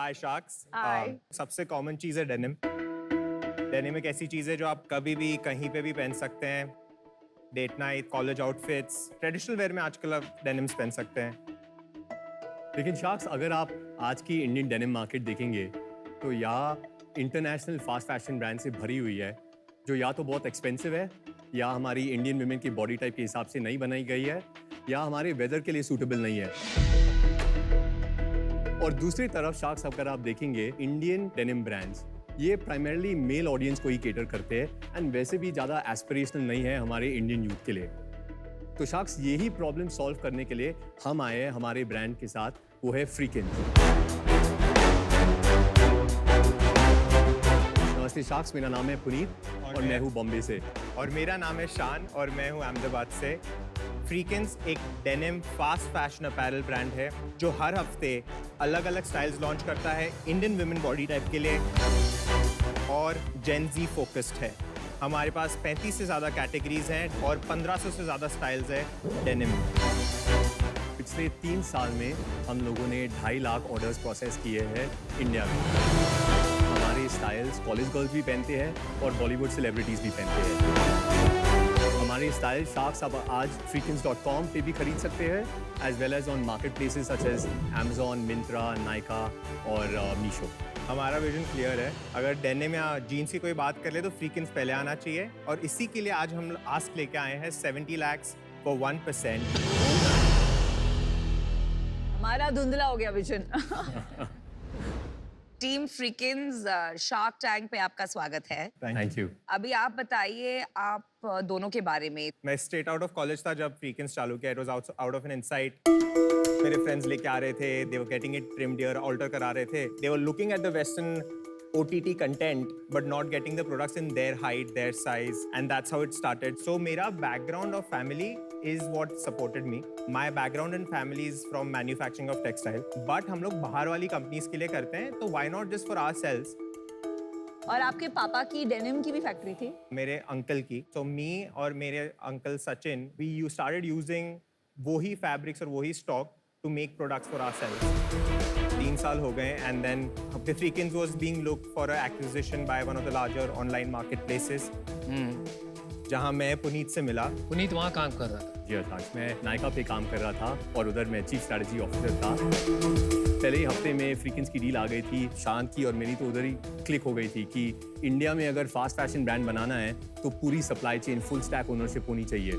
हाय sharks. Hi. सबसे common चीज़ है denim. Denim एक ऐसी चीज़ है जो आप कभी भी कहीं पे भी पहन सकते हैं। Date night, college outfits, traditional wear में आजकल आप डेनिम्स पहन सकते हैं। लेकिन शार्क्स, अगर आप आज की इंडियन डेनिम मार्केट देखेंगे तो या इंटरनेशनल फास्ट फैशन ब्रांड से भरी हुई है, जो या तो बहुत एक्सपेंसिव है, या हमारी इंडियन वुमेन की बॉडी टाइप के हिसाब से नहीं बनाई गई है, या हमारे वेदर के लिए सूटेबल नहीं है। और दूसरी तरफ शार्क्स, अगर आप देखेंगे इंडियन डेनिम ब्रांड्स, ये प्राइमरली मेल ऑडियंस को ही केटर करते हैं एंड वैसे भी ज़्यादा एस्पिरेशनल नहीं है हमारे इंडियन यूथ के लिए। तो शार्क्स, यही प्रॉब्लम सॉल्व करने के लिए हम आए हैं हमारे ब्रांड के साथ, वो है फ्रीकिंस। नमस्ते शार्क्स, मेरा नाम है पुनीत और मैं हूँ बॉम्बे से। और मेरा नाम है शान और मैं हूँ अहमदाबाद से। फ्रीकिंस एक denim fast fashion apparel brand है जो हर हफ्ते अलग अलग स्टाइल्स लॉन्च करता है इंडियन वुमेन बॉडी टाइप के लिए और जेन ज़ी फोकस्ड है। हमारे पास 35 से ज़्यादा कैटेगरीज हैं और 1500 से ज़्यादा स्टाइल्स हैं डेनिम। पिछले 3 साल में हम लोगों ने 2.5 लाख ऑर्डर्स प्रोसेस किए हैं इंडिया में। हमारे स्टाइल्स कॉलेज गर्ल्स भी पहनते हैं और बॉलीवुड सेलिब्रिटीज़ भी पहनते हैं। हमारे स्टाइल शार्क्स आप आज freakins.com पे भी खरीद सकते हैं, as well as on marketplaces such as Amazon, Myntra, Nykaa और मीशो। हमारा विजन क्लियर है, अगर डेनिम या जीन्स की कोई बात कर ले तो फ्रीकिंस पहले आना चाहिए और इसी के लिए आज हम आस्क लेके आए हैं 70 lakhs for 1%। हमारा धुंधला हो गया vision. Team Freakins shark tank पे आपका स्वागत है। Thank you. अभी आप बताइए आप दोनों के बारे में। मैं स्ट्रेट आउट ऑफ कॉलेज था जब फ्रीकिंस चालू किया। It was out of an insight. मेरे फ्रेंड्स लेके आ रहे थे, they were getting it trimmed here, alter करा रहे थे। They were looking at the western OTT content but not getting the products in their height, their size, and that's how it started. So मेरा background of family is what supported me. My background and family is from manufacturing of textile. But हम लोग बाहर वाली companies के लिए करते हैं, तो why not just for ourselves? और आपके पापा की डेनिम की भी फैक्ट्री थी? मेरे अंकल की। So me और मेरे uncle Sachin, we started using वही fabrics और वही stock to make products for ourselves. 3 साल हो गए and then the Freakins was being looked for an acquisition by one of the larger online marketplaces. जहाँ मैं पुनीत से मिला। पुनीत वहाँ काम कर रहा था? जी आकाश, मैं नाइका पे काम कर रहा था और उधर मैं चीफ स्ट्रैटेजी ऑफिसर था। पहले ही हफ्ते में फ्रीकिंस की डील आ गई थी। शान की और मेरी तो उधर ही क्लिक हो गई थी कि इंडिया में अगर फास्ट फैशन ब्रांड बनाना है तो पूरी supply chain full stack ownership होनी चाहिए।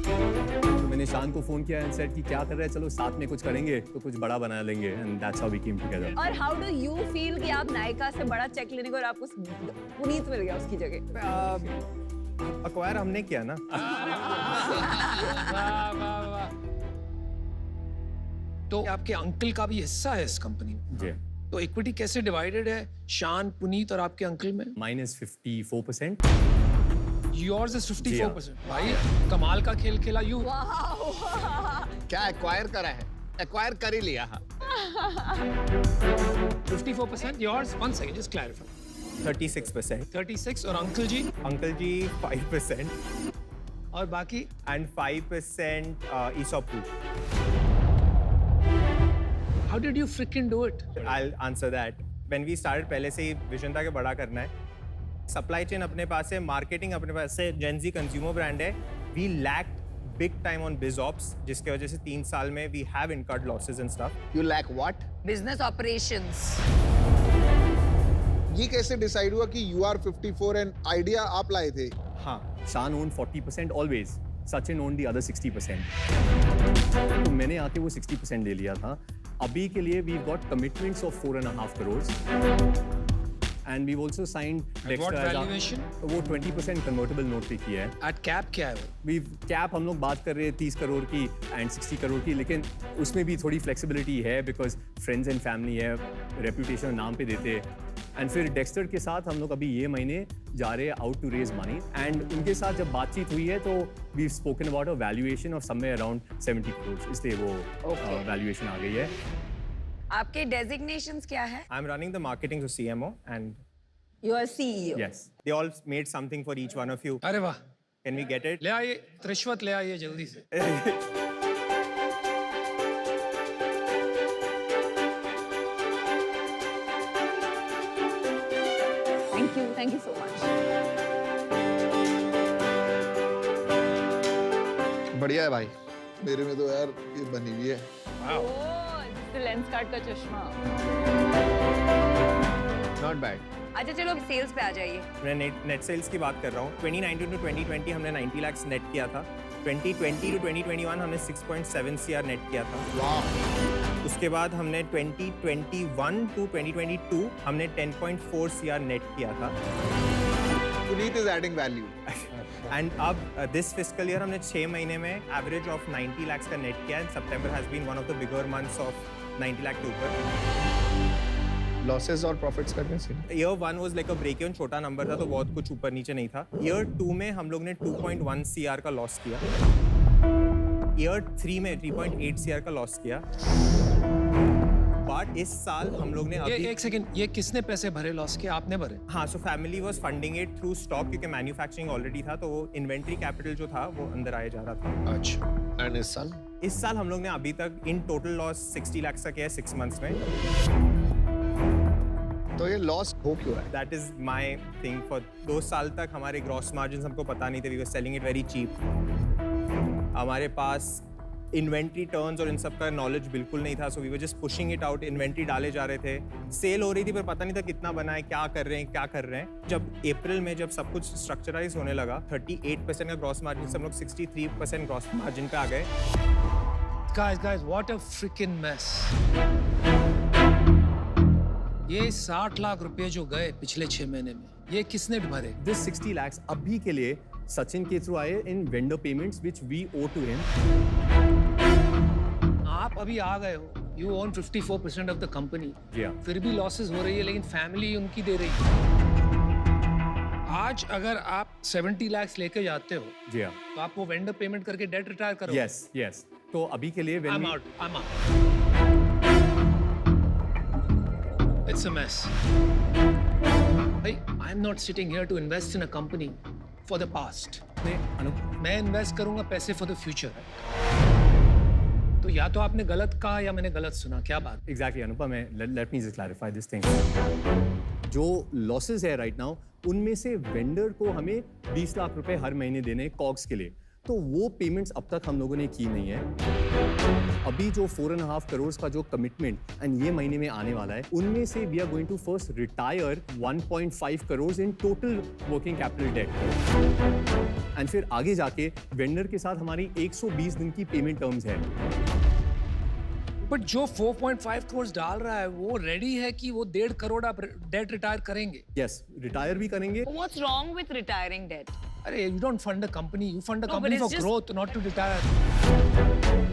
तो मैंने शान को फोन किया एंड सेड कि क्या कर रहे हैं, चलो साथ में कुछ करेंगे तो कुछ बड़ा बना लेंगे, and that's how we came together. और हाउ डू यू फील कि आप नायका से बड़ा चेक लेने को और आपको पुनीत मिल गया उसकी जगह? अक्वायर हमने किया ना। वाह वाह वाह। तो आपके अंकल का भी हिस्सा है इस कंपनी में? जी। तो इक्विटी कैसे डिवाइडेड है शान, पुनीत और आपके अंकल में? -54%। Yours is 54%। भाई कमाल का खेल खेला यू। क्या एक्वायर करा है? एक्वायर कर ही लिया। 54% yours. One second, just clarify. 36%। 36 और अंकल जी? अंकल जी 5% और बाकी? and 5% ESOP too. How did you freaking do it? I'll answer that. When we started, पहले से ही विजन था कि बड़ा करना है। सप्लाई चेन अपने पास है, मार्केटिंग अपने पास है, जेन ज़ी कंज्यूमर ब्रांड है। We lacked big time on biz ops, जिसके वजह से 3 साल में we have incurred losses and stuff. You lack what? Business operations. ये कैसे डिसाइड हुआ कि you are 54 एंड आइडिया आप लाए थे? हाँ, शान owned 40% always, Sachin owned the other 60%। तो मैंने आके वो 60% ले लिया था। अभी के लिए we've got commitments of 4.5 crores and we've also signed At what Dexter as valuation? वो 20% convertible note पे किया है। At cap क्या है वो? we've cap हम लोग बात कर रहे हैं 30 करोड़ की एंड 60 करोड़ की, लेकिन उसमें भी थोड़ी फ्लेक्सिबिलिटी है बिकॉज फ्रेंड्स एंड फैमिली है, रेपुटेशन नाम पे देते हैं। एंड फिर डेक्स्टर के साथ हम लोग अभी ये महीने जा रहे हैं out to raise money, and उनके साथ जब बातचीत हुई है तो we spoken about a valuation of somewhere around 70 crore, इसलिए वो वैल्यूएशन आ गई है। आपके डेजिग्नेशंस क्या है? I'm running the marketing to CMO and you are CEO। Yes. they all made something for each one of you. अरे वाह, Can we get it? ले आइए रिश्वत, ले आइए जल्दी से। Thank you so much. बढ़िया है भाई। मेरे में तो यार ये बनी हुई है। लेंस कार्ड का चश्मा। Not bad. अच्छा चलो अब सेल्स पे आ जाइए। मैं नेट सेल्स की बात कर रहा हूँ। 2019 टू 2020 हमने 90 लाख नेट किया था। 2020 टू 2021 हमने 6.7 CR नेट किया था। वाह। उसके बाद हमने 2021 टू 2022 हमने 10.4 CR नेट किया था। Puneet is adding value. And अब दिस फिस्कल ईयर हमने 6 महीने में एवरेज ऑफ 90 लाख का नेट किया है। September has been one of the bigger months of 90 lakh के ऊपर। लॉसेस और प्रॉफिट्स करने से year 1 was like a break even, छोटा नंबर था तो बहुत कुछ ऊपर नीचे नहीं था। ईयर 2 में हम लोग ने 2.1 CR का लॉस किया। ईयर 3 में 3.8 CR का लॉस किया। बट इस साल हम लोग ने ये अभी एक सेकंड, ये किसने पैसे भरे लॉस के? आपने भरे? हाँ, so family was funding it through stock, क्योंकि मैन्युफैक्चरिंग ऑलरेडी था तो वो इन्वेंट्री कैपिटल जो था वो अंदर आया जा रहा था। अच्छा। एंड इस साल हम लोग ने अभी तक इन टोटल लॉस 60 लाख का किया है 6 मंथ्स में। तो ये लॉस हो क्यों है? That is my thing. For 2 साल तक हमारे ग्रॉस मार्जिन हमको पता नहीं थे। We were selling it very cheap. हमारे पास इन्वेंट्री टर्न्स और इन सब का नॉलेज बिल्कुल नहीं था। So we were just pushing it out. Inventory डाले जा रहे थे, सेल हो रही थी पर पता नहीं था कितना बना है, क्या कर रहे हैं। जब अप्रैल में जब सब कुछ स्ट्रक्चराइज होने लगा, 38% का ग्रॉस मार्जिन से हम लोग 63% ग्रॉस मार्जिन पे आ गए। Guys, what a freaking mess. ये 60 लाख रुपए जो गए पिछले 6 महीने में, ये किसने भरे? This 60 lakhs अभी के लिए सचिन के थ्रू आए in vendor payments which we owe to him. आप अभी आ गए हो, you own 54% of the company. जी हाँ। फिर भी लॉसेस हो रही है, लेकिन फैमिली उनकी दे रही है। आज अगर आप 70 लाख लेके जाते हो, जी हाँ। तो आप वो वेंडर पेमेंट करके डेट रिटायर करो। Yes. तो अभी के लिए when I'm we- out. It's a mess. I'm not sitting here to invest in a company for the past. मैं इन्वेस्ट करूंगा पैसे फॉर द फ्यूचर। तो या तो आपने गलत कहा या मैंने गलत सुना, क्या बात? Exactly, Anupam. Let me just clarify this thing. जो लॉसेस है राइट नाउ, उनमें से वेंडर को हमें 20 लाख रुपए हर महीने देने कॉग्स के लिए, तो वो पेमेंट्स अब तक हम लोगों ने की नहीं है। अभी जो 4.5 करोड़ का जो कमिटमेंट एंड ये महीने में आने वाला है, उनमें से we are going to first retire 1.5 crore in total working capital debt. And फिर आगे जाके वेंडर के साथ हमारी 120 दिन की पेमेंट टर्म्स है। बट जो 4.5 करोड़ डाल रहा है वो रेडी है कि वो 1.5 करोड़ आप डेट रिटायर करेंगे? यस, रिटायर भी करेंगे। What's wrong with retiring debt? अरे you don't fund a company, you fund a No, company but for it's just- growth, not to retire.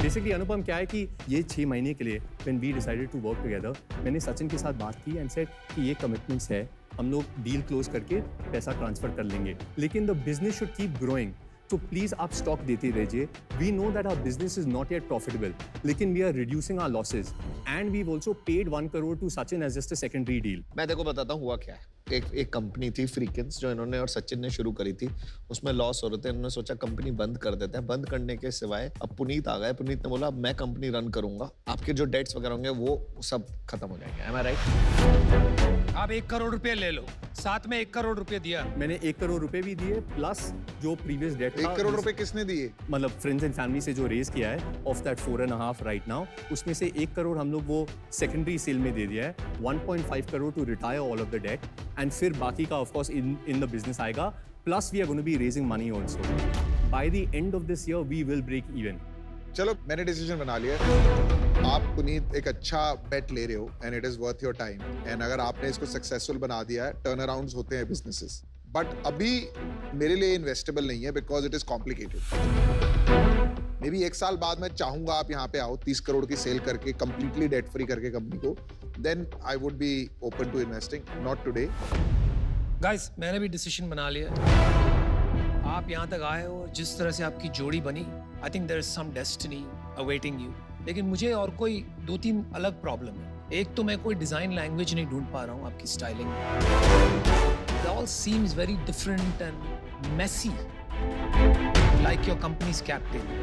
Basically Anupam क्या है कि ये 6 महीने के लिए when we decided to work together, मैंने सचिन के साथ बात की एंड सेड कि ये कमिटमेंट्स है, हम लोग डील क्लोज करके पैसा ट्रांसफर कर लेंगे, लेकिन the business should keep growing, तो प्लीज आप स्टॉक देते रहिए। We know that our business is not yet profitable, लेकिन we are reducing our losses and we also paid 1 crore to Sachin as just a secondary deal. मैं देखो बताता हूँ हुआ क्या है। एक कंपनी थी फ्रीकेंस जो इन्होंने और सचिन ने शुरू करी थी, उसमें लॉस हो रहे थे। इन्होंने सोचा कंपनी बंद कर देते हैं। बंद करने के सिवाय अब पुनीत आ गए। पुनीत ने बोला अब मैं कंपनी रन करूंगा, आपके जो डेट्स वगैरह होंगे वो सब खत्म हो जाएंगे। Am I right? आप 1 करोड़ रुपए ले लो, साथ में 1 करोड़ रुपए दिया। मैंने 1 करोड़ रुपए भी दिए, प्लस जो प्रीवियस डेट 1 करोड़ रुपए किसने दिए? मतलब फ्रेंड्स एंड फैमिली से जो रेज किया है ऑफ दैट 4.5 राइट नाउ, उसमें से 1 करोड़ हम लोग वो सेकेंडरी सेल में दे दिया है, 1.5 crore to retire all of the debt, and फिर बाकी का of course in the business आएगा, plus we are going to be raising money also. By the end of this year we will break even. चलो मैंने decision बना लिया है। आप पुनीत एक अच्छा बेट ले रहे हो and it is worth your time, and अगर आपने इसको सक्सेसफुल बना दिया है, टर्न अराउंड्स होते हैं बिजनेसेस, बट अभी मेरे लिए इन्वेस्टेबल नहीं है because it is complicated. May be 1 साल बाद मैं चाहूंगा आप यहाँ पे आओ 30 करोड़ की सेल करके कंप्लीटली डेट फ्री करके कंपनी को, then I would be open to investing, not today. Guys, मैंने भी डिसीजन बना लिया। आप यहाँ तक आए हो, जिस तरह से आपकी जोड़ी बनी, I think there is some destiny awaiting you. लेकिन मुझे और कोई 2-3 अलग प्रॉब्लम है। एक तो मैं कोई डिजाइन लैंग्वेज नहीं ढूंढ पा रहा हूँ आपकी स्टाइलिंग में। It all seems very different and messy, like your company's cap table.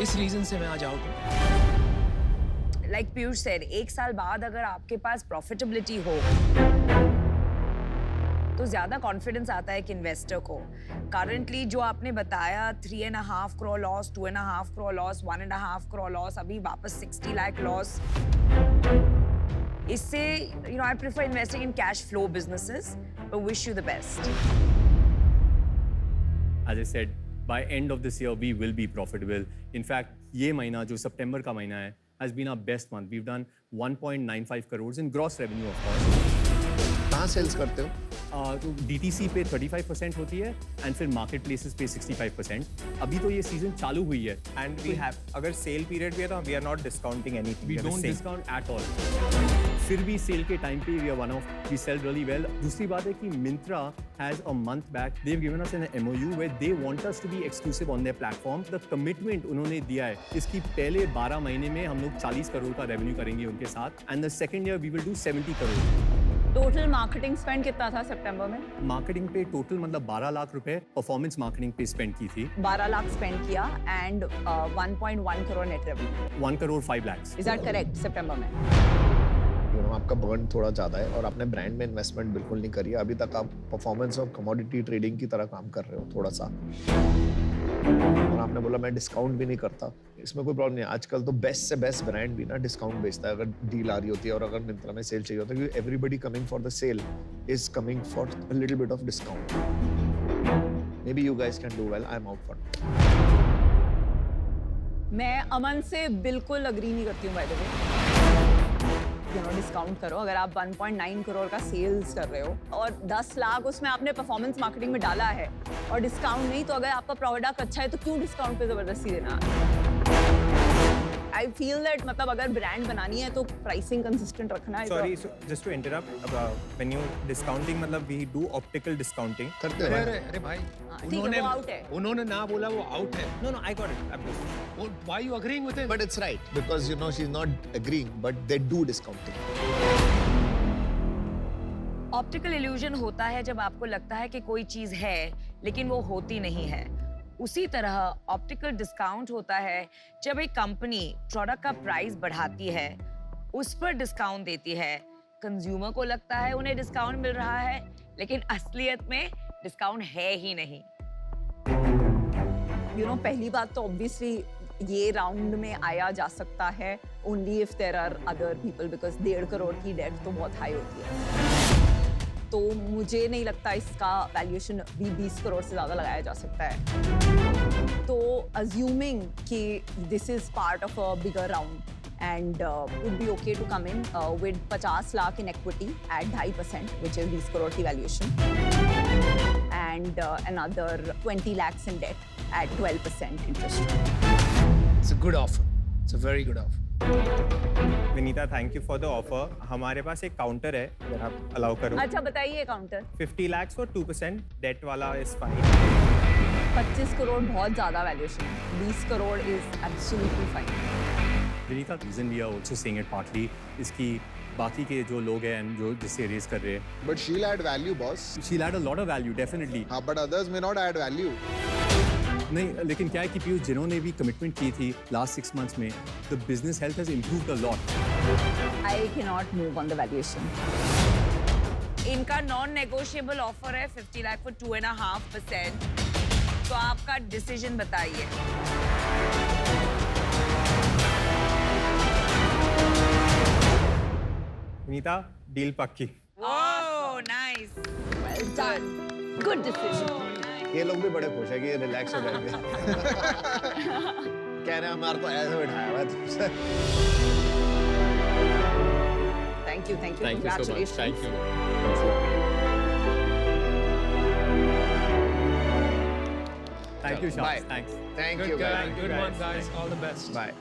इस रीजन से मैं आज आउट हूँ। Like Piyush said, 1 साल बाद अगर आपके पास प्रॉफिटेबिलिटी हो तो ज्यादा कॉन्फिडेंस आता है एक इन्वेस्टर को। करंटली जो आपने बताया 3.5 crore loss, 2.5 crore loss, 1.5 crore loss, अभी वापस 60 लाख लॉस। इससे I prefer investing in cash flow businesses, but wish you the best. As I said, by end of this year, we will be profitable. In fact, ये महीना जो सितंबर का महीना है has been our best month. We've done 1.95 crores in gross revenue, of course. कहाँ sales करते हो? तो DTC पे 35% होती है and फिर market places पे 65%. अभी तो ये सीजन चालू हुई है. And we have, अगर सेल पीरियड भी है तो we are not discounting anything. We are the don't same. discount at all. फिर भी सेल के टाइम पे we are one of, we sell really well. दूसरी बात है कि Myntra has a month back, they've given us an MOU where they want us to be exclusive on their platform. The commitment उन्होंने दिया है, इसकी पहले 12 महीने में हम लोग 40 करोड़ का रेवेन्यू करेंगे उनके साथ. And the second year we will do 70 crore. Total marketing spend कितना था सितंबर में? मार्केटिंग पे टोटल मतलब 12 लाख रुपए परफॉर्मेंस मार्केटिंग पे स्पेंड की थी. 12 लाख स्पेंड किया and 1.1 crore net revenue. 1 crore 5 lakhs. Is that correct September में? आपका बर्न थोड़ा ज़्यादा है और आपने ब्रांड में इन्वेस्टमेंट बिल्कुल नहीं करी है। अभी तक आप परफॉर्मेंस और कमोडिटी ट्रेडिंग की तरह काम कर रहे हो थोड़ा सा, और आपने बोला मैं डिस्काउंट भी नहीं करता। इसमें कोई प्रॉब्लम नहीं है। आजकल तो बेस्ट से बेस्ट ब्रांड भी ना डिस्काउंट बेचता है अगर डील आ रही होती है, और अगर मिंत्रा में सेल चाहिए होता है, क्योंकि everybody coming for the sale is coming for a little bit of discount. Maybe you guys can do well, I am out for. मैं अमन से बिल्कुल अग्री नहीं करती हूँ बाय द वे। डिस्काउंट करो। अगर आप 1.9 करोड़ का सेल्स कर रहे हो और 10 लाख उसमें आपने परफॉर्मेंस मार्केटिंग में डाला है और डिस्काउंट नहीं, तो अगर आपका प्रोडक्ट अच्छा है तो क्यों डिस्काउंट पे जबरदस्ती देना? आई फील दैट मतलब अगर ब्रांड बनानी है तो प्राइसिंग कंसिस्टेंट रखना है। Sorry, so just to interrupt, when you discounting मतलब we do optical discounting. करते हो अरे अरे भाई, ठीक है, वो out है। उन्होंने ना बोला वो आउट है। No, I got it. I'm just, Why you agreeing with him? But it's right because you know she's not agreeing, but they do discounting. Optical illusion होता है जब आपको लगता है कि कोई चीज है लेकिन वो होती नहीं है। उसी तरह ऑप्टिकल डिस्काउंट होता है जब एक कंपनी प्रोडक्ट का प्राइस बढ़ाती है, उस पर डिस्काउंट देती है। कंज्यूमर को लगता है उन्हें डिस्काउंट मिल रहा है, लेकिन असलियत में डिस्काउंट है ही नहीं। पहली बात तो ऑब्वियसली ये राउंड में आया जा सकता है only if there are other people, because 1.5 crore की डेट तो बहुत हाई होती है। तो मुझे नहीं लगता इसका वैल्यूएशन भी 20 करोड़ से ज़्यादा लगाया जा सकता है। तो अज्यूमिंग कि this is part of a bigger round and would be okay to come in with 50 lakh in equity at 2.5%, which is 20 crore ki valuation, and another 20 lakhs in debt at 12% interest rate. It's a good offer. It's a very good offer. Vinita, thank you for the offer. हमारे पास एक counter है, अगर आप allow करो। अच्छा बताइए counter. 50 lakhs for 2%, debt वाला is fine. 25 crore बहुत ज्यादा valuation, 20 crore is absolutely fine. Vineeta, reason we are also saying it partly इसकी बाकी के जो लोग हैं जो जिससे रेस कर रहे हैं, But she'll add value, boss. She add a lot of value definitely. हाँ, but others may not add value. नहीं, लेकिन क्या है कि पीयूष जिन्होंने भी कमिटमेंट की थी लास्ट 6 months में, the business health has improved a lot. I can not move on the valuation. इनका नॉन नेगोशिएबल ऑफर है 50 लाख फॉर 2.5%। तो आपका डिसीजन बताइए। विनीता, डील पक्की। Oh nice, well done, good decision. ये लोग भी बड़े खुश है कि ये रिलैक्स हो जाएंगे। कह रहे हैं हमारे को ऐसे बिठाया हुआ है तुमसे। Thank you, thank you so much. congratulations. Thank you. Thank you Bye. शाबाश, thanks. Thank Good you guy. guys. Good one, guys. All the best. Bye.